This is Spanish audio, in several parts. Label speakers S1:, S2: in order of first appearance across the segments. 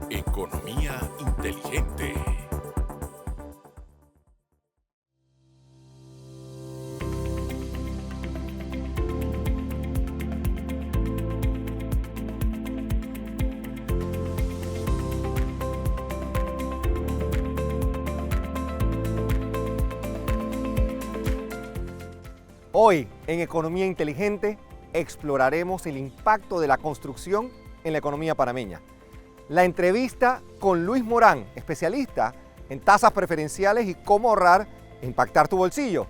S1: Economía inteligente.
S2: Hoy, en Economía Inteligente, exploraremos el impacto de la construcción en la economía panameña. La entrevista con Luis Morán, especialista en tasas preferenciales y cómo ahorrar e impactar tu bolsillo.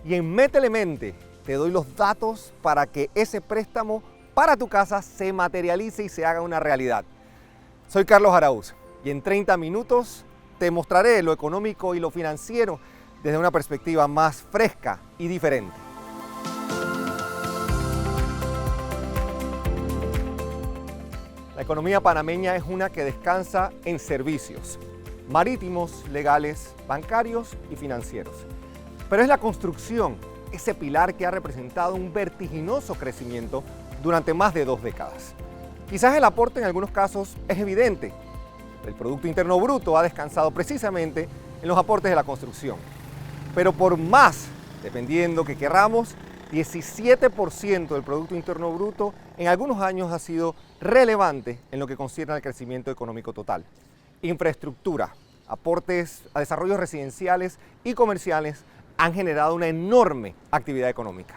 S2: Y en Métele Mente te doy los datos para que ese préstamo para tu casa se materialice y se haga una realidad. Soy Carlos Araúz y en 30 minutos te mostraré lo económico y lo financiero desde una perspectiva más fresca y diferente. La economía panameña es una que descansa en servicios marítimos, legales, bancarios y financieros. Pero es la construcción, ese pilar que ha representado un vertiginoso crecimiento durante más de 2 décadas. Quizás el aporte en algunos casos es evidente. El Producto Interno Bruto ha descansado precisamente en los aportes de la construcción. Pero por más, dependiendo que querramos, 17% del Producto Interno Bruto en algunos años ha sido relevante en lo que concierne al crecimiento económico total. Infraestructura, aportes a desarrollos residenciales y comerciales han generado una enorme actividad económica.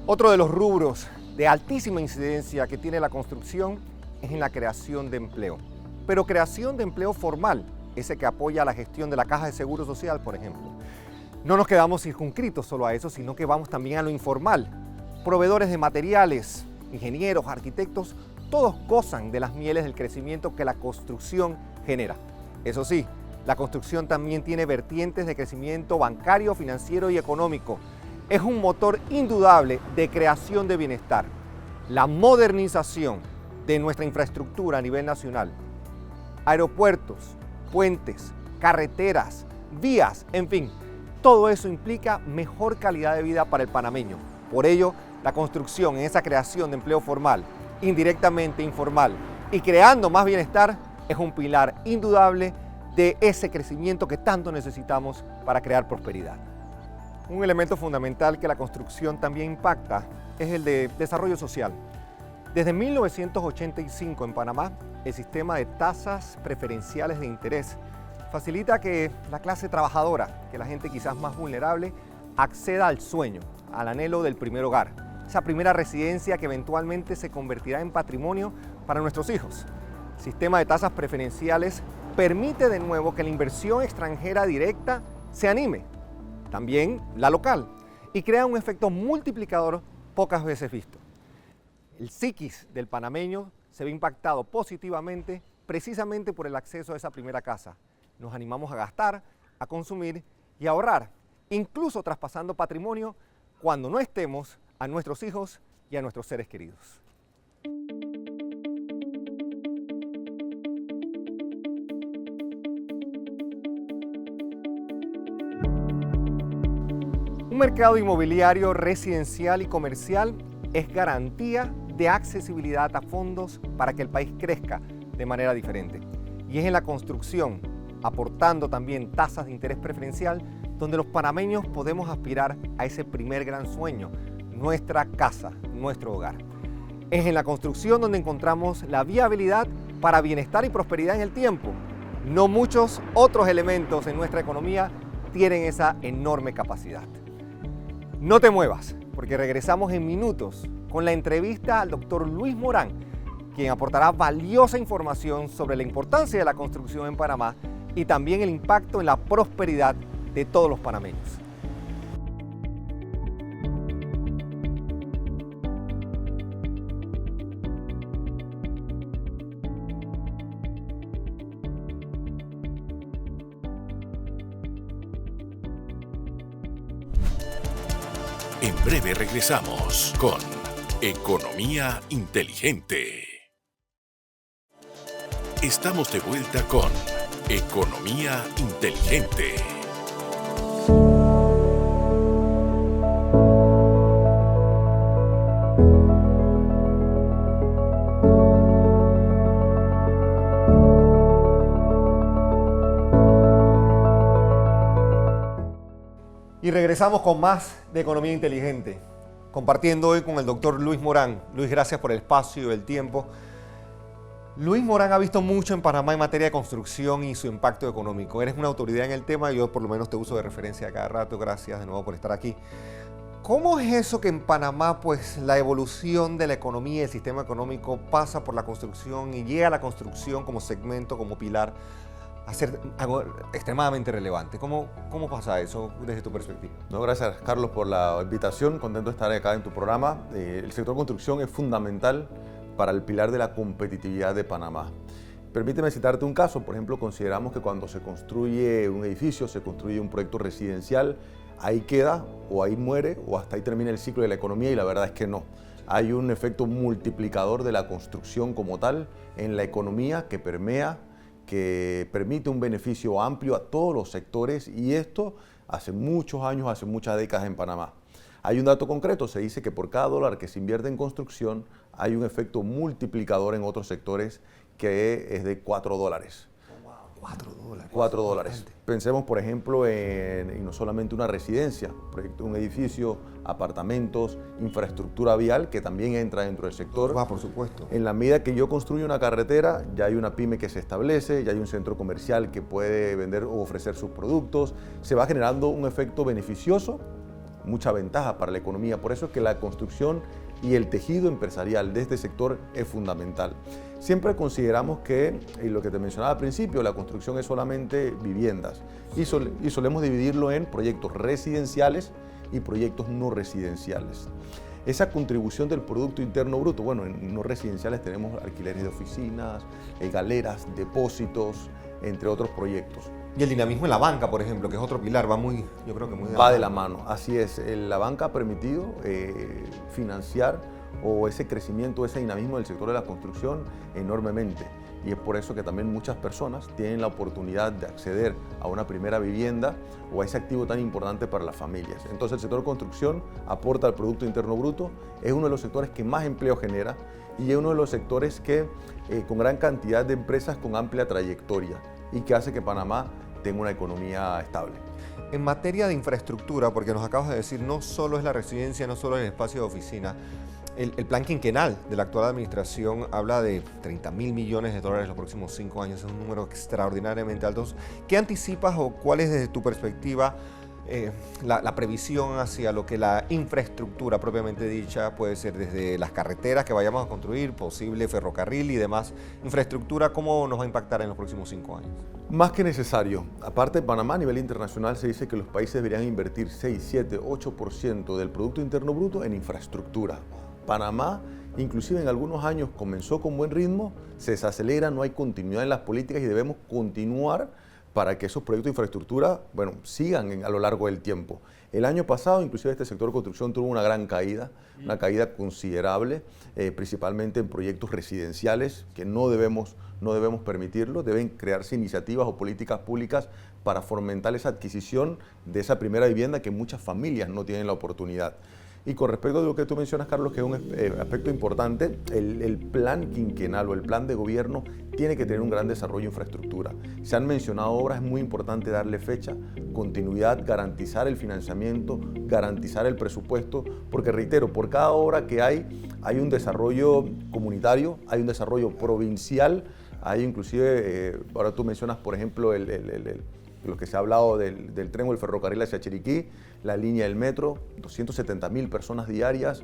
S2: Otro de los rubros de altísima incidencia que tiene la construcción es en la creación de empleo, pero creación de empleo formal, ese que apoya la gestión de la Caja de Seguro Social, por ejemplo. No nos quedamos circunscritos solo a eso, sino que vamos también a lo informal. Proveedores de materiales, ingenieros, arquitectos, todos gozan de las mieles del crecimiento que la construcción genera. Eso sí, la construcción también tiene vertientes de crecimiento bancario, financiero y económico. Es un motor indudable de creación de bienestar. La modernización de nuestra infraestructura a nivel nacional, aeropuertos, puentes, carreteras, vías, en fin, todo eso implica mejor calidad de vida para el panameño. Por ello, la construcción en esa creación de empleo formal, indirectamente informal y creando más bienestar es un pilar indudable de ese crecimiento que tanto necesitamos para crear prosperidad. Un elemento fundamental que la construcción también impacta es el de desarrollo social. Desde 1985 en Panamá, el sistema de tasas preferenciales de interés facilita que la clase trabajadora, que la gente quizás más vulnerable, acceda al sueño, al anhelo del primer hogar, esa primera residencia que eventualmente se convertirá en patrimonio para nuestros hijos. El sistema de tasas preferenciales permite de nuevo que la inversión extranjera directa se anime, también la local, y crea un efecto multiplicador pocas veces visto. El psiquis del panameño se ve impactado positivamente precisamente por el acceso a esa primera casa. Nos animamos a gastar, a consumir y a ahorrar, incluso traspasando patrimonio cuando no estemos a nuestros hijos y a nuestros seres queridos. Un mercado inmobiliario residencial y comercial es garantía de accesibilidad a fondos para que el país crezca de manera diferente. Y es en la construcción, aportando también tasas de interés preferencial, donde los panameños podemos aspirar a ese primer gran sueño, nuestra casa, nuestro hogar. Es en la construcción donde encontramos la viabilidad para bienestar y prosperidad en el tiempo. No muchos otros elementos en nuestra economía tienen esa enorme capacidad. No te muevas, porque regresamos en minutos con la entrevista al doctor Luis Morán, quien aportará valiosa información sobre la importancia de la construcción en Panamá y también el impacto en la prosperidad de todos los panameños.
S1: En breve regresamos con Economía Inteligente. Estamos de vuelta con Economía Inteligente.
S2: Y regresamos con más de Economía Inteligente, compartiendo hoy con el doctor Luis Morán. Luis, gracias por el espacio y el tiempo. Luis Morán ha visto mucho en Panamá en materia de construcción y su impacto económico. Eres una autoridad en el tema y yo por lo menos te uso de referencia a cada rato. Gracias de nuevo por estar aquí. ¿Cómo es eso que en Panamá pues la evolución de la economía y el sistema económico pasa por la construcción y llega a la construcción como segmento, como pilar, a ser algo extremadamente relevante? ¿Cómo pasa eso desde tu perspectiva?
S3: No, gracias, Carlos, por la invitación. Contento de estar acá en tu programa. El sector construcción es fundamental para el pilar de la competitividad de Panamá. Permíteme citarte un caso. Por ejemplo, consideramos que cuando se construye un edificio, se construye un proyecto residencial, ahí queda, o ahí muere, o hasta ahí termina el ciclo de la economía, y la verdad es que no. Hay un efecto multiplicador de la construcción como tal en la economía que permea, que permite un beneficio amplio a todos los sectores, y esto hace muchos años, hace muchas décadas en Panamá. Hay un dato concreto, se dice que por cada dólar que se invierte en construcción hay un efecto multiplicador en otros sectores que es de $4. $4. Pensemos, por ejemplo, en no solamente una residencia, un edificio, apartamentos, infraestructura vial, que también entra dentro del sector.
S2: Por supuesto.
S3: En la medida que yo construyo una carretera, ya hay una pyme que se establece, ya hay un centro comercial que puede vender o ofrecer sus productos. Se va generando un efecto beneficioso, mucha ventaja para la economía. Por eso es que la construcción y el tejido empresarial de este sector es fundamental. Siempre consideramos que, y lo que te mencionaba al principio, la construcción es solamente viviendas y solemos dividirlo en proyectos residenciales y proyectos no residenciales. Esa contribución del Producto Interno Bruto, bueno, en no residenciales tenemos alquileres de oficinas, galeras, depósitos, entre otros proyectos.
S2: Y el dinamismo en la banca, por ejemplo, que es otro pilar, yo creo que muy
S3: de la mano. Así es, la banca ha permitido financiar o ese crecimiento, ese dinamismo del sector de la construcción enormemente. Y es por eso que también muchas personas tienen la oportunidad de acceder a una primera vivienda o a ese activo tan importante para las familias. Entonces el sector de construcción aporta al Producto Interno Bruto, es uno de los sectores que más empleo genera y es uno de los sectores que con gran cantidad de empresas con amplia trayectoria y que hace que Panamá tenga una economía estable.
S2: En materia de infraestructura, porque nos acabas de decir, no solo es la residencia, no solo es el espacio de oficina, el plan quinquenal de la actual administración habla de $30.000 millones en los próximos 5 años, es un número extraordinariamente alto. ¿Qué anticipas o cuál es desde tu perspectiva la previsión hacia lo que la infraestructura propiamente dicha puede ser, desde las carreteras que vayamos a construir, posible ferrocarril y demás infraestructura? ¿Cómo nos va a impactar en los próximos 5 años?
S3: Más que necesario. Aparte de Panamá, a nivel internacional se dice que los países deberían invertir 6, 7, 8% del Producto Interno Bruto en infraestructura. Panamá, inclusive en algunos años, comenzó con buen ritmo, se desacelera, no hay continuidad en las políticas y debemos continuar para que esos proyectos de infraestructura, sigan a lo largo del tiempo. El año pasado, inclusive este sector de construcción tuvo una gran caída, una caída considerable, principalmente en proyectos residenciales, que no debemos permitirlo. Deben crearse iniciativas o políticas públicas para fomentar esa adquisición de esa primera vivienda que muchas familias no tienen la oportunidad. Y con respecto a lo que tú mencionas, Carlos, que es un aspecto importante, el plan quinquenal o el plan de gobierno tiene que tener un gran desarrollo de infraestructura. Se han mencionado obras, es muy importante darle fecha, continuidad, garantizar el financiamiento, garantizar el presupuesto, porque reitero, por cada obra que hay un desarrollo comunitario, hay un desarrollo provincial, hay inclusive, ahora tú mencionas, por ejemplo, lo que se ha hablado del tren o el ferrocarril hacia Chiriquí, la línea del metro, 270.000 personas diarias,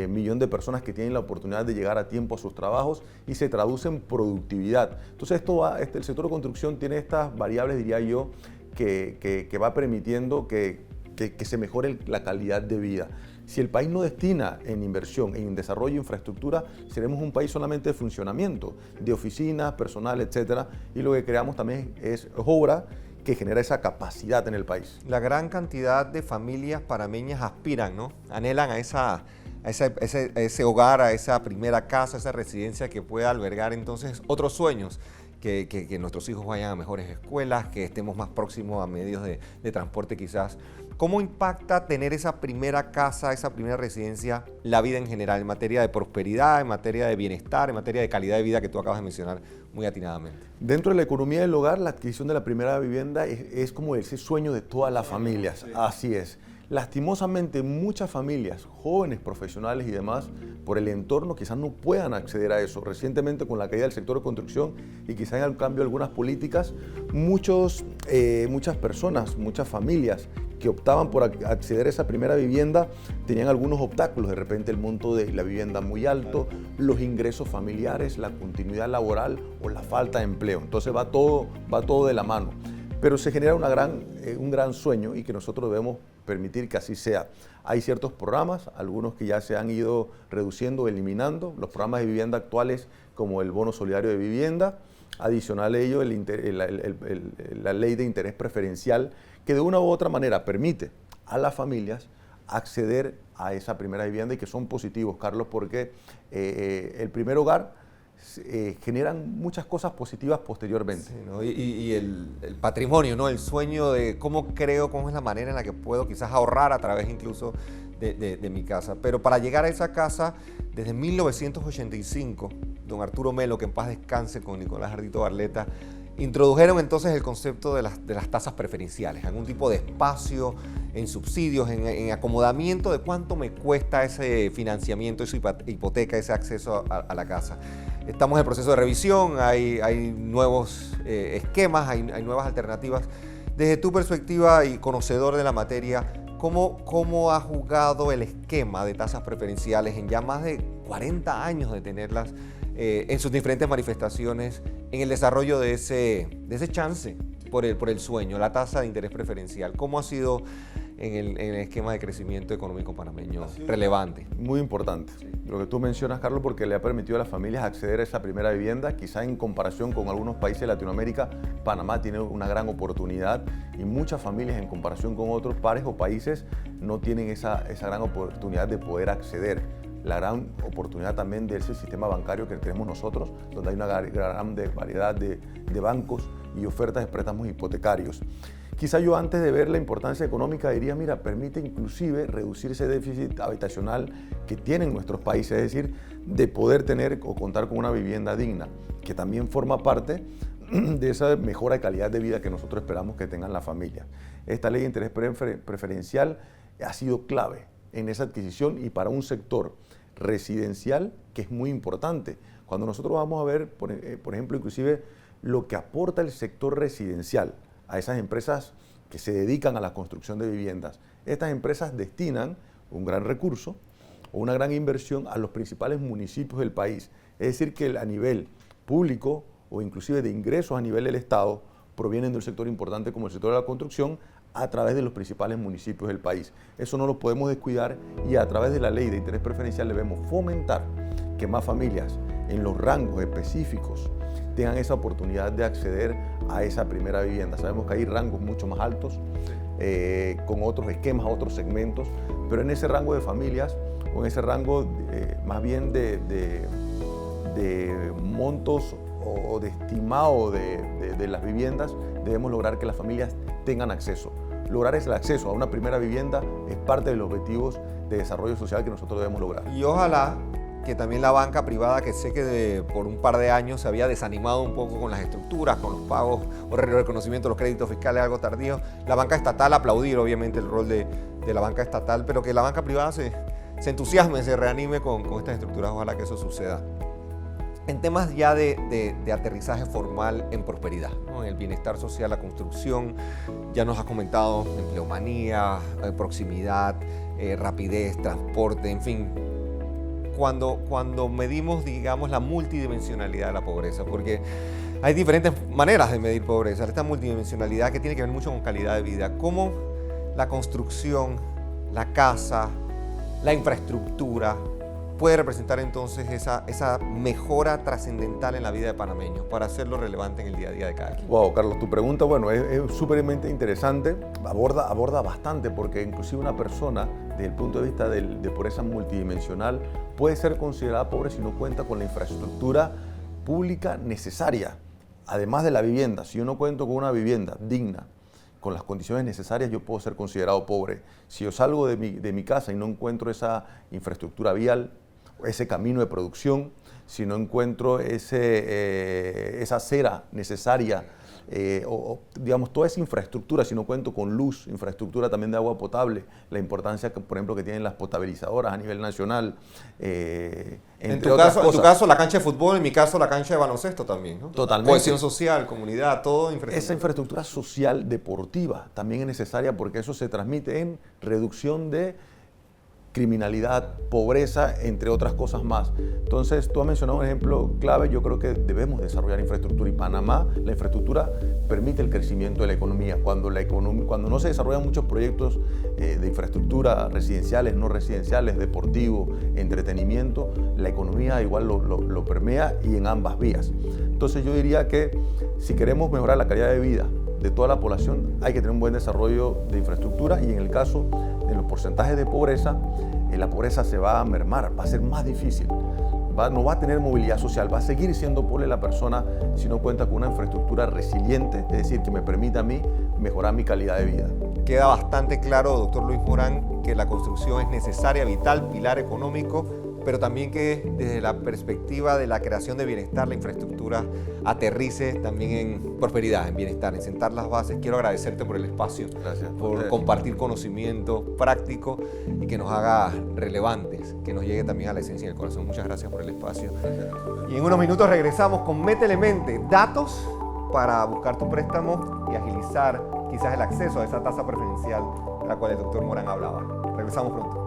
S3: millón de personas que tienen la oportunidad de llegar a tiempo a sus trabajos y se traduce en productividad. Entonces el sector de construcción tiene estas variables, diría yo, que va permitiendo que se mejore la calidad de vida. Si el país no destina en inversión, en desarrollo de infraestructura, seremos un país solamente de funcionamiento, de oficinas, personal, etcétera, y lo que creamos también es obra que genera esa capacidad en el país.
S2: La gran cantidad de familias panameñas aspiran, ¿no? Anhelan a ese hogar, a esa primera casa, a esa residencia que pueda albergar entonces otros sueños. Que nuestros hijos vayan a mejores escuelas, que estemos más próximos a medios de transporte quizás ¿Cómo impacta tener esa primera casa, esa primera residencia, la vida en general, en materia de prosperidad, en materia de bienestar, en materia de calidad de vida que tú acabas de mencionar muy atinadamente?
S3: Dentro de la economía del hogar, la adquisición de la primera vivienda es como ese sueño de todas las familias. Así es. Lastimosamente, muchas familias, jóvenes profesionales y demás, por el entorno quizás no puedan acceder a eso. Recientemente, con la caída del sector de construcción y quizás en el cambio de algunas políticas, muchas personas, muchas familias que optaban por acceder a esa primera vivienda tenían algunos obstáculos. De repente el monto de la vivienda muy alto, los ingresos familiares, la continuidad laboral o la falta de empleo. Entonces va todo de la mano. Pero se genera un gran sueño y que nosotros debemos permitir que así sea. Hay ciertos programas, algunos que ya se han ido reduciendo, eliminando, los programas de vivienda actuales como el bono solidario de vivienda, adicional a ello la ley de interés preferencial, que de una u otra manera permite a las familias acceder a esa primera vivienda y que son positivos, Carlos, porque el primer hogar generan muchas cosas positivas posteriormente.
S2: Sí, ¿no? Y el patrimonio, ¿no? El sueño de cómo es la manera en la que puedo quizás ahorrar a través incluso de mi casa. Pero para llegar a esa casa, desde 1985, don Arturo Melo, que en paz descanse, con Nicolás Ardito Barleta, introdujeron entonces el concepto de las tasas preferenciales, algún tipo de espacio en subsidios, en acomodamiento de cuánto me cuesta ese financiamiento, esa hipoteca, ese acceso a la casa. Estamos en proceso de revisión, hay nuevos esquemas, hay nuevas alternativas. Desde tu perspectiva y conocedor de la materia, ¿cómo ha jugado el esquema de tasas preferenciales en ya más de 40 años de tenerlas en sus diferentes manifestaciones en el desarrollo de ese chance por el sueño, la tasa de interés preferencial? ¿Cómo ha sido en el esquema de crecimiento económico panameño relevante?
S3: Muy importante. Sí. Lo que tú mencionas, Carlos, porque le ha permitido a las familias acceder a esa primera vivienda. Quizá en comparación con algunos países de Latinoamérica, Panamá tiene una gran oportunidad y muchas familias en comparación con otros pares o países no tienen esa gran oportunidad de poder acceder. La gran oportunidad también de ese sistema bancario que tenemos nosotros, donde hay una gran variedad de bancos y ofertas de préstamos hipotecarios. Quizá yo antes de ver la importancia económica diría, mira, permite inclusive reducir ese déficit habitacional que tienen nuestros países, es decir, de poder tener o contar con una vivienda digna, que también forma parte de esa mejora de calidad de vida que nosotros esperamos que tengan las familias. Esta ley de interés preferencial ha sido clave en esa adquisición y para un sector residencial que es muy importante. Cuando nosotros vamos a ver, por ejemplo, inclusive lo que aporta el sector residencial a esas empresas que se dedican a la construcción de viviendas, estas empresas destinan un gran recurso o una gran inversión a los principales municipios del país. Es decir, que a nivel público o inclusive de ingresos a nivel del Estado provienen de un sector importante como el sector de la construcción a través de los principales municipios del país. Eso no lo podemos descuidar y a través de la ley de interés preferencial debemos fomentar que más familias en los rangos específicos tengan esa oportunidad de acceder a esa primera vivienda. Sabemos que hay rangos mucho más altos, con otros esquemas, otros segmentos, pero en ese rango de familias o en ese rango más bien de montos o de estimado de las viviendas, debemos lograr que las familias tengan acceso. Lograr el acceso a una primera vivienda es parte de los objetivos de desarrollo social que nosotros debemos lograr.
S2: Y ojalá que también la banca privada, que sé que por un par de años se había desanimado un poco con las estructuras, con los pagos o el reconocimiento de los créditos fiscales algo tardío, la banca estatal, aplaudir obviamente el rol de la banca estatal, pero que la banca privada se entusiasme, se reanime con estas estructuras, ojalá que eso suceda. En temas ya de aterrizaje formal en prosperidad, ¿no? En el bienestar social, la construcción, ya nos has comentado empleomanía, proximidad, rapidez, transporte, en fin. Cuando medimos, digamos, la multidimensionalidad de la pobreza, porque hay diferentes maneras de medir pobreza, esta multidimensionalidad que tiene que ver mucho con calidad de vida, cómo la construcción, la casa, la infraestructura puede representar entonces esa mejora trascendental en la vida de panameños para hacerlo relevante en el día a día de cada quien.
S3: Wow, Carlos, tu pregunta, bueno, es súpermente interesante, aborda bastante, porque inclusive una persona, desde el punto de vista de pobreza multidimensional, puede ser considerada pobre si no cuenta con la infraestructura pública necesaria, además de la vivienda. Si yo no cuento con una vivienda digna, con las condiciones necesarias, yo puedo ser considerado pobre. Si yo salgo de mi casa y no encuentro esa infraestructura vial, ese camino de producción, si no encuentro esa acera necesaria, digamos, toda esa infraestructura, si no cuento con luz, infraestructura también de agua potable, la importancia, por ejemplo, que tienen las potabilizadoras a nivel nacional.
S2: En tu caso, la cancha de fútbol, en mi caso, la cancha de baloncesto también, ¿no?
S3: Totalmente.
S2: Cohesión social, comunidad, todo infraestructura.
S3: Esa infraestructura social deportiva también es necesaria porque eso se transmite en reducción de criminalidad, pobreza, entre otras cosas más. Entonces, tú has mencionado un ejemplo clave. Yo creo que debemos desarrollar infraestructura, y Panamá, la infraestructura permite el crecimiento de la economía. Cuando no se desarrollan muchos proyectos de infraestructura residenciales, no residenciales, deportivo, entretenimiento, la economía igual lo permea, y en ambas vías. Entonces, yo diría que si queremos mejorar la calidad de vida de toda la población, hay que tener un buen desarrollo de infraestructura, y en el caso de los porcentajes de pobreza, la pobreza se va a mermar, va a ser más difícil, no va a tener movilidad social, va a seguir siendo pobre la persona si no cuenta con una infraestructura resiliente, es decir, que me permita a mí mejorar mi calidad de vida.
S2: Queda bastante claro, doctor Luis Morán, que la construcción es necesaria, vital, pilar económico, pero también que desde la perspectiva de la creación de bienestar, la infraestructura aterrice también en prosperidad, en bienestar, en sentar las bases. Quiero agradecerte por el espacio,
S3: gracias,
S2: por compartir conocimiento práctico y que nos haga relevantes, que nos llegue también a la esencia del corazón. Muchas gracias por el espacio.
S3: Gracias.
S2: Y en unos minutos regresamos con Métele Mente, datos para buscar tu préstamo y agilizar quizás el acceso a esa tasa preferencial de la cual el doctor Morán hablaba. Regresamos pronto.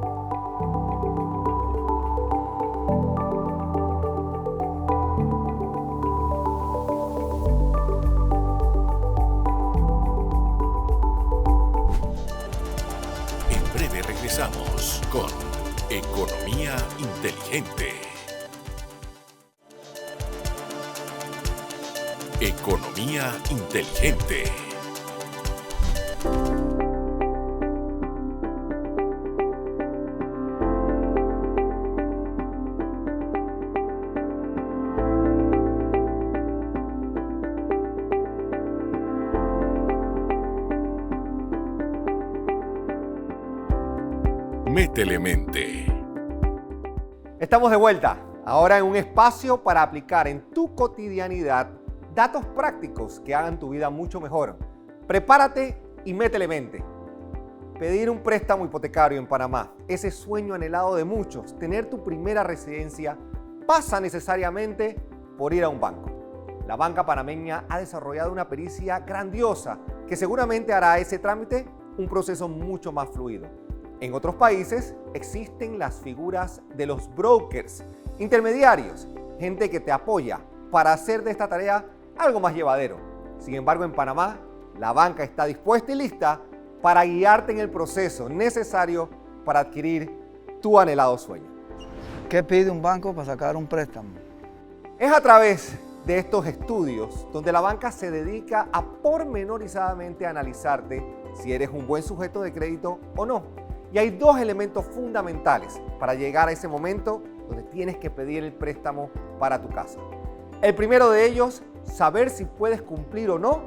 S1: Regresamos con Economía Inteligente. Economía Inteligente. Métele Mente.
S2: Estamos de vuelta, ahora en un espacio para aplicar en tu cotidianidad datos prácticos que hagan tu vida mucho mejor. Prepárate y métele mente. Pedir un préstamo hipotecario en Panamá, ese sueño anhelado de muchos, tener tu primera residencia, pasa necesariamente por ir a un banco. La banca panameña ha desarrollado una pericia grandiosa que seguramente hará ese trámite un proceso mucho más fluido. En otros países existen las figuras de los brokers, intermediarios, gente que te apoya para hacer de esta tarea algo más llevadero. Sin embargo, en Panamá, la banca está dispuesta y lista para guiarte en el proceso necesario para adquirir tu anhelado sueño.
S4: ¿Qué pide un banco para sacar un préstamo?
S2: Es a través de estos estudios donde la banca se dedica a pormenorizadamente analizarte si eres un buen sujeto de crédito o no. Y hay dos elementos fundamentales para llegar a ese momento donde tienes que pedir el préstamo para tu casa. El primero de ellos, saber si puedes cumplir o no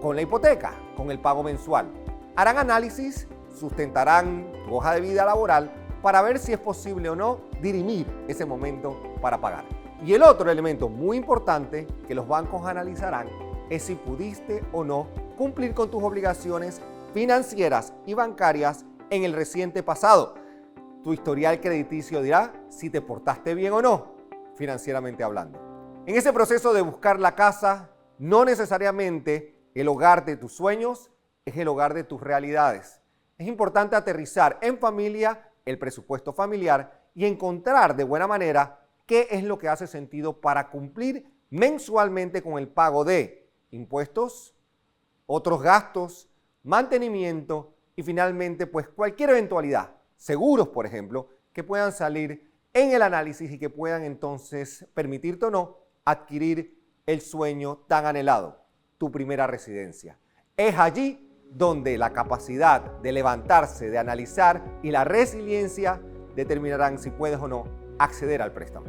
S2: con la hipoteca, con el pago mensual. Harán análisis, sustentarán tu hoja de vida laboral para ver si es posible o no dirimir ese momento para pagar. Y el otro elemento muy importante que los bancos analizarán es si pudiste o no cumplir con tus obligaciones financieras y bancarias en el reciente pasado. Tu historial crediticio dirá si te portaste bien o no, financieramente hablando. En ese proceso de buscar la casa, no necesariamente el hogar de tus sueños es el hogar de tus realidades. Es importante aterrizar en familia el presupuesto familiar y encontrar de buena manera qué es lo que hace sentido para cumplir mensualmente con el pago de impuestos, otros gastos, mantenimiento y finalmente pues cualquier eventualidad, seguros por ejemplo, que puedan salir en el análisis y que puedan entonces permitirte o no adquirir el sueño tan anhelado, tu primera residencia. Es allí donde la capacidad de levantarse, de analizar y la resiliencia determinarán si puedes o no acceder al préstamo.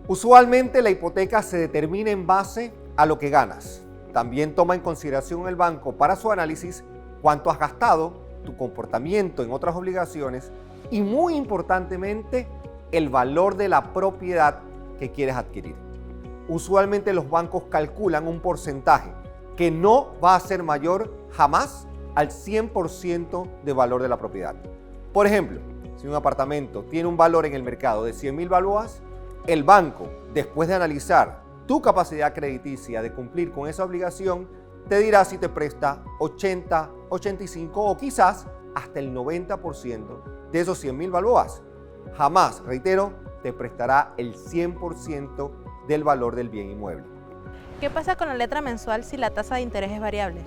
S2: Usualmente la hipoteca se determina en base a lo que ganas. También toma en consideración el banco para su análisis cuánto has gastado, tu comportamiento en otras obligaciones y, muy importantemente, el valor de la propiedad que quieres adquirir. Usualmente los bancos calculan un porcentaje que no va a ser mayor jamás al 100% de valor de la propiedad. Por ejemplo, si un apartamento tiene un valor en el mercado de 100.000 balboas, el banco, después de analizar tu capacidad crediticia de cumplir con esa obligación, te dirá si te presta 80, 85 o quizás hasta el 90% de esos 100.000 balboas. Jamás, reitero, te prestará el 100% del valor del bien inmueble.
S5: ¿Qué pasa con la letra mensual si la tasa de interés es variable?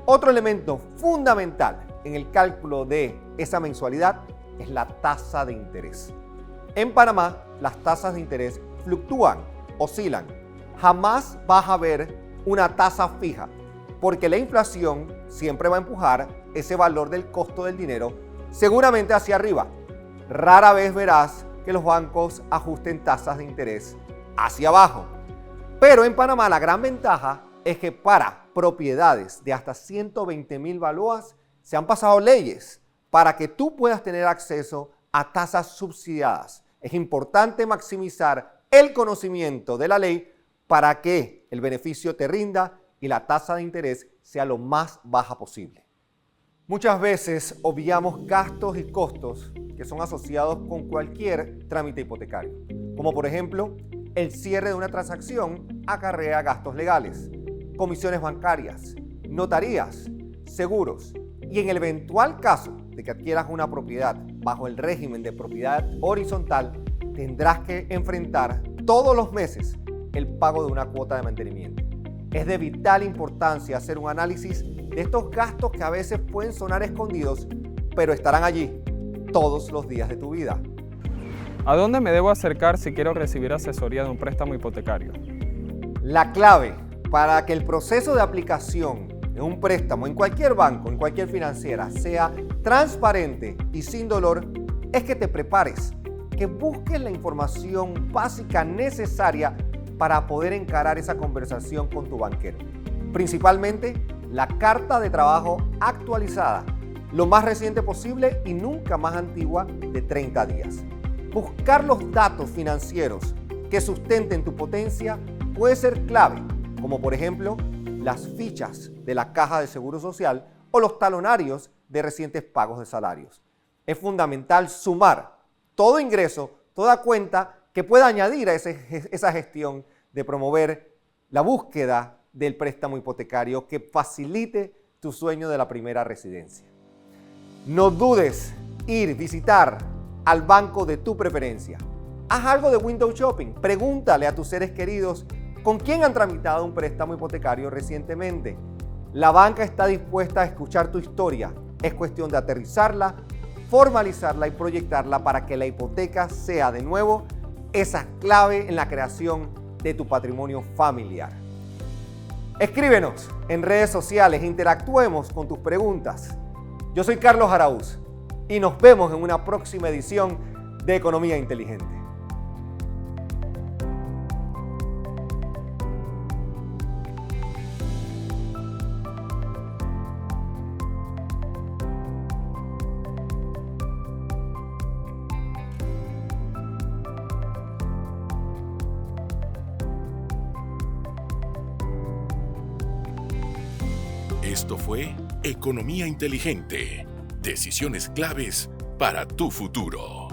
S2: Otro elemento fundamental en el cálculo de esa mensualidad es la tasa de interés. En Panamá, las tasas de interés fluctúan, oscilan. Jamás vas a ver una tasa fija, porque la inflación siempre va a empujar ese valor del costo del dinero seguramente hacia arriba. Rara vez verás que los bancos ajusten tasas de interés hacia abajo. Pero en Panamá la gran ventaja es que para propiedades de hasta 120.000 balboas se han pasado leyes para que tú puedas tener acceso a tasas subsidiadas. Es importante maximizar el conocimiento de la ley para que el beneficio te rinda y la tasa de interés sea lo más baja posible. Muchas veces obviamos gastos y costos que son asociados con cualquier trámite hipotecario, como por ejemplo, el cierre de una transacción acarrea gastos legales, comisiones bancarias, notarías, seguros, y en el eventual caso de que adquieras una propiedad bajo el régimen de propiedad horizontal, tendrás que enfrentar todos los meses el pago de una cuota de mantenimiento. Es de vital importancia hacer un análisis de estos gastos que a veces pueden sonar escondidos, pero estarán allí todos los días de tu vida.
S6: ¿A dónde me debo acercar si quiero recibir asesoría de un préstamo hipotecario?
S2: La clave para que el proceso de aplicación de un préstamo en cualquier banco, en cualquier financiera, sea transparente y sin dolor, es que te prepares, que busques la información básica necesaria para poder encarar esa conversación con tu banquero. Principalmente, la carta de trabajo actualizada, lo más reciente posible y nunca más antigua de 30 días. Buscar los datos financieros que sustenten tu potencia puede ser clave, como por ejemplo las fichas de la Caja de Seguro Social o los talonarios de recientes pagos de salarios. Es fundamental sumar todo ingreso, toda cuenta que pueda añadir a esa gestión de promover la búsqueda del préstamo hipotecario que facilite tu sueño de la primera residencia. No dudes visitar al banco de tu preferencia. Haz algo de window shopping. Pregúntale a tus seres queridos con quién han tramitado un préstamo hipotecario recientemente. La banca está dispuesta a escuchar tu historia. Es cuestión de aterrizarla, formalizarla y proyectarla para que la hipoteca sea de nuevo esa clave en la creación de tu patrimonio familiar. Escríbenos en redes sociales, interactuemos con tus preguntas. Yo soy Carlos Araúz y nos vemos en una próxima edición de Economía Inteligente.
S1: Esto fue Economía Inteligente. Decisiones claves para tu futuro.